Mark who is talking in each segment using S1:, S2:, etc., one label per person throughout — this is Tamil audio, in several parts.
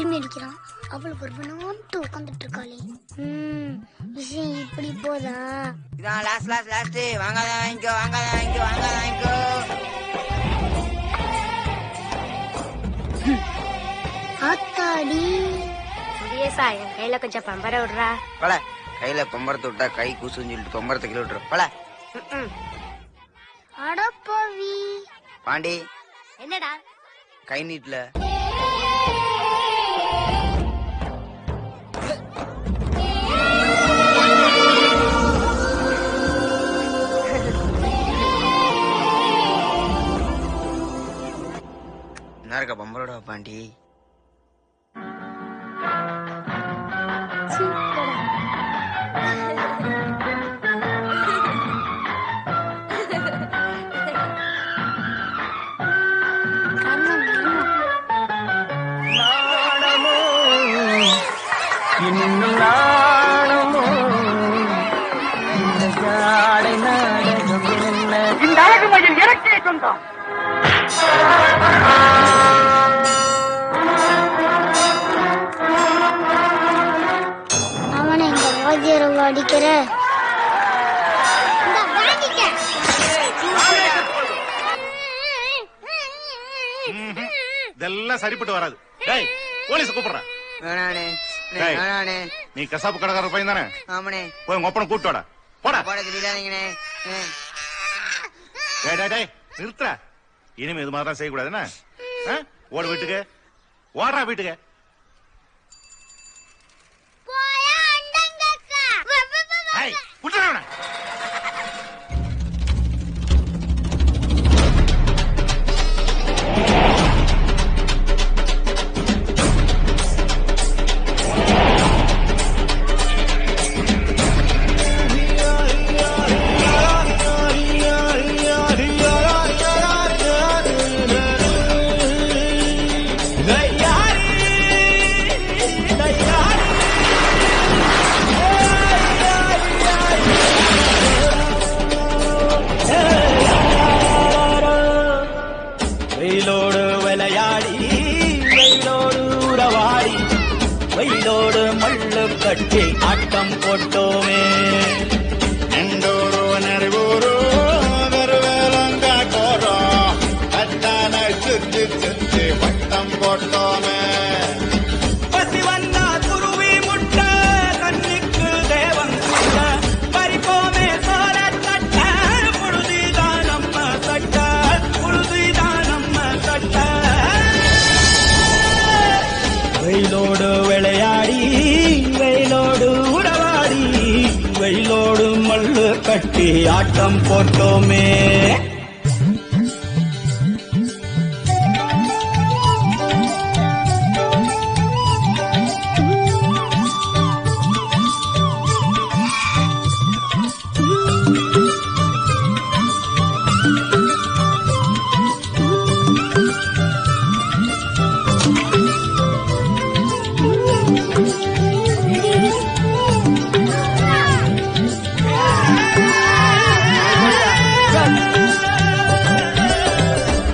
S1: உரிமை அடிக்கிறான். அவளுக்கு ஒரு பண்ணாட்டு உட்காந்துட்டு இருக்காளே. விஷயம் இப்படி போதா?
S2: இதான் லாஸ்ட் வாங்காதான் வாங்கிக்கோ.
S1: ஆத்தாடி
S3: சுடியேசா, என் கையில கொஞ்சம் பம்பர விடுறா.
S2: பல கையில பம்பரத்தை விட்டா கை கூசுன்னு சொல்லிட்டு பம்பரத்தை கிலோ விட்டுரும். பல
S1: அடப்பாவி.
S2: பாண்டி
S3: என்னடா
S2: கை நீட்ல என்ன இருக்க பம்பரோட பாண்டி?
S4: இந்த அழகு மயில் இறக்கிய சொந்தம்.
S1: அவனை இந்த வாத்தியாரவ அடிக்கிற.
S5: இதெல்லாம் சரிப்பட்டு வராது. போலீஸ் கூப்பிடுறேன்.
S2: வேணானே
S5: நீ கசாப்பு கடைக்கார பையன் தானே?
S2: ஆமாண்ணே.
S5: போய் உங்க ஒப்பனை கூப்பிட்டு வாடா. போடா
S2: தெரியாதீங்கண்ணே.
S5: நிறுத்துற. இனிமே இது மாதிரிலாம் செய்யக்கூடாதுன்னா ஓடு வீட்டுக்கு. ஓடுறா வீட்டுக்கு.
S6: வெயிலோடு விளையாடி வெயிலோடு உறவாடி வெயிலோடு மல்லு கட்டி ஆட்டம் போட்டோமே. எண்டோரோ நெருவூரோ வெறுவேலங்காட்டோரோ அத்தான சுத்தி சுத்தி வட்டம் போட்டோமே. பசி வந்தா துருவி முட்ட கண்ணிக்கு தேவன் சுட்ட பறிப்போமே சோர தட்ட புழுதிதான் நம்ம தட்ட புழுதிதான் நம்ம தட்ட. வெயிலோடு விளையாடி வெயிலோடு உறவாடி வெயிலோடு மல்லு கட்டி ஆட்டம் போட்டோமே.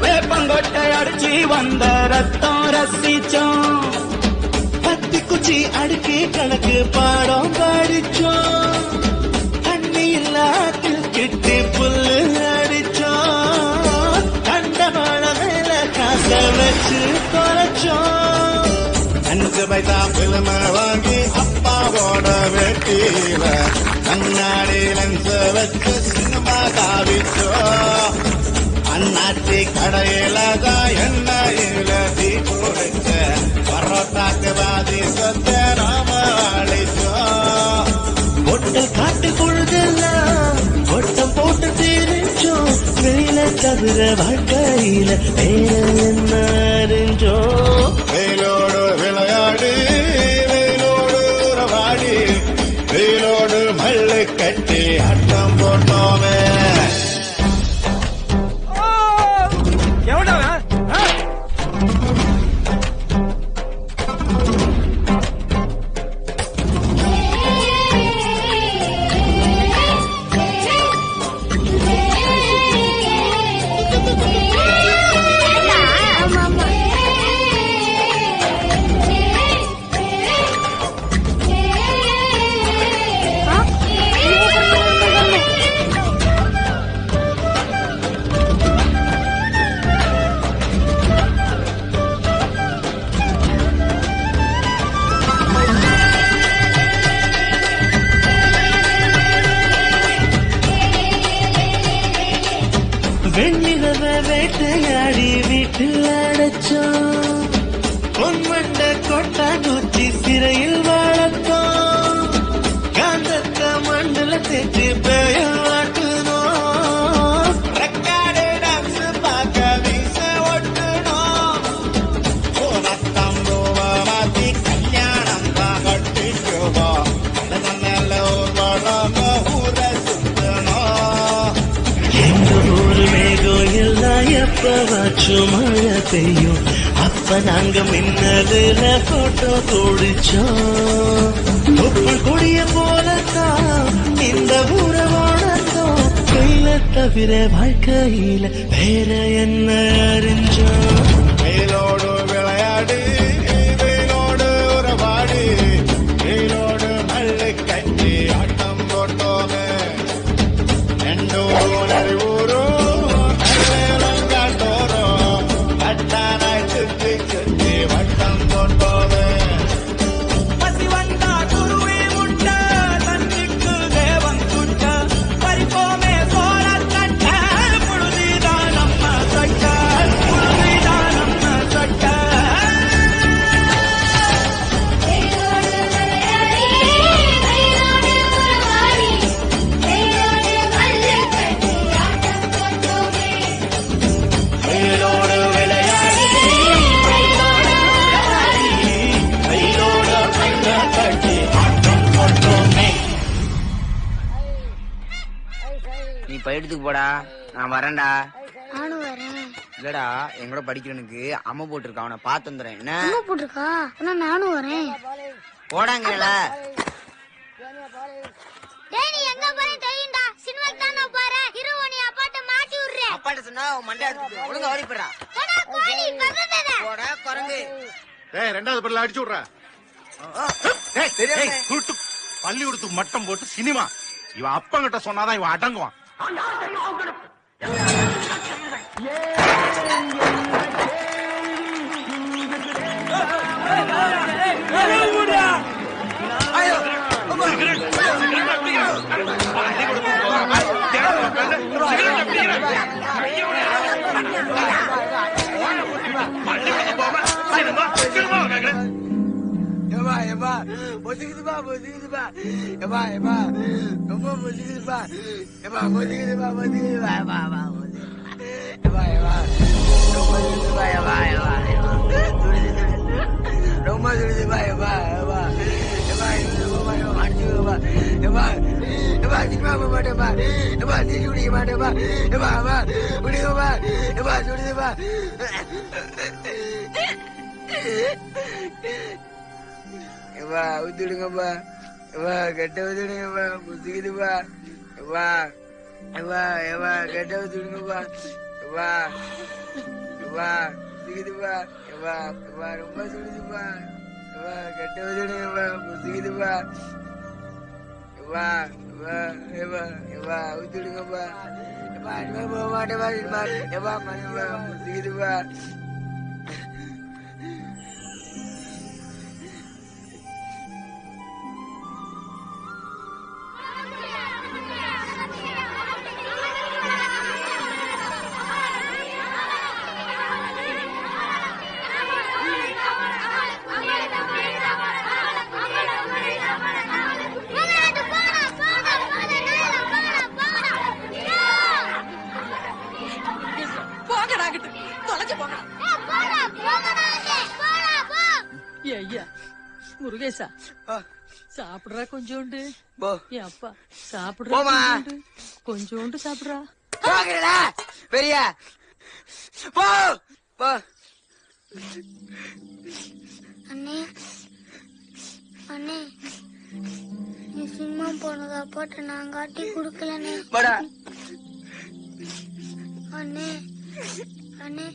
S6: வேப்பங்கொட்டை அடிச்சு வந்த ரத்தம் ரசிச்சோம். பத்தி குச்சி அடுக்கி கணக்கு பாடம் படிச்சோம். தண்ணி இல்லாட்டில் கிட்டி புல்லு அடிச்சோம். கண்டமான மேல காச வச்சு குறைச்சோம். 5 பைசா பிலிம வாங்கி அப்பாவோட வெட்டியில கண்ணாடி லென்ஸ் வச்சு சினிமா காவிச்சோம். அண்ணாச்சி கடையில தான் எண்ணெயில தீ குடிச்ச பரோட்டாக்கு பாதி சொத்த நாம அழிச்சோம். பொட்டல் காட்டு பொழுதெல்லாம் ஒட்டம் போட்டு தெரிஞ்சோம். வெளியில தவிர வாழ்க்கையில வேற என்ன அறிஞ்சோம். வெயிலோடு விளையாடி வெயிலோடு உறவாடி வெயிலோடு மல்லு கட்டி ஆட்டம் போட்டோமே. மண்ட கொட்டாங்குச்சி சிறையில் வாழத்தோம் காந்தத்த மண்டல தேச்சு பெயர் வாட்டணும் ரெக்கார்டு டான்ஸ் பார்க்க வீச ஒட்டணும் போனத்தம் ரூபா மாத்தி கல்யாணம் தான் கட்டிக்குவோம் நல்ல ஒரு வளம ஊரை சுத்தணும் எங்க ஊரு மேகம் எல்லாம் எப்பவாச்சும் மழை பெய்யும் அப்ப நாங்க மின்னதுல போட்டோ குடிச்சோம் தொப்புள் கொடிய போலத்தான் இந்த ஊரவானத்தோம் கையில தவிர வாழ்க்கையில வேற என்ன அறிஞ்சோம் வெயிலோடு விளையாடு வெயிலோடு உறவாடு வெயிலோடு மல்லு கட்டி ஆட்டம் போட்டோமே எண்டோரும் அறிவூரும் காட்டோரும் அட்டானாய் சுத்தி சுத்தி வட்டம் போட்டோமே பசி வந்தா குருவே முட்ட தன்னிக்கு தேவன் குட்ட பறிப்போமே சோழ கட்ட புழுதிதான் நம்ம சட்ட புழுதிதான் நம்ம சட்ட வெயிலோடு விளையாடி வெயிலோடு கண்ண கட்டி ஆட்டம் போட்டோமே
S2: நீ பயிடத்துக்கு போடா, நான் வரேன்டா.
S1: நானும் வரேன்.
S2: இல்லடா, எங்கூட படிக்கிறவனுக்கு அம்மா போட்டிருக்கா, அவனை பார்த்து வந்துடுறேன். என்ன
S1: அம்மா போட்டிருக்கா? ஆனா நானும் வரேன்.
S2: போடாங்கல.
S1: டேய் நீ எங்க போறே தெரியும்டா. சினிமாக்கு தான் நான் போறேன். ஹீரோ நீ அப்பாட்ட மாட்டி விடுறே.
S2: அப்பாட்ட சொன்னா மண்டை எடுத்து ஒழுங்கா ஓடி போடா.
S1: போடா கோழி பறந்ததே.
S2: போடா குரங்கு.
S5: டேய் ரெண்டாவது பல்ல அடிச்சு விடுறா. குருட்டு பள்ளிக்கூடத்துக்கு மட்டம் போட்டு சினிமா. இவன் அப்பங்கிட்ட சொன்னாதான் இவன் அடங்குவான்.
S2: ஊத்துடுங்கப்பா, கெட்ட ஊத்துடுங்கப்பா, புசுக்குதுப்பா, கெட்ட ஊத்துடுங்கப்பா, புசுக்குதுப்பா, ரொம்ப சுடுதுப்பா, கெட்ட ஊத்துடுங்கப்பா, புசுக்குதுப்பா, ஊத்துடுங்கப்பா, போக மாட்டேப்பா, புசுக்குதுப்பா.
S7: ஐயா முருகேசா சாப்பிடுறா கொஞ்சோண்டு. அப்பா சாப்பிடுறா கொஞ்சோண்டு சாப்பிடுறா.
S2: பெரிய
S1: அண்ணே அண்ணே நீ சினிமா போனதா போட்டு நான் காட்டி குடுக்கலண்ணே. அண்ணே அண்ணே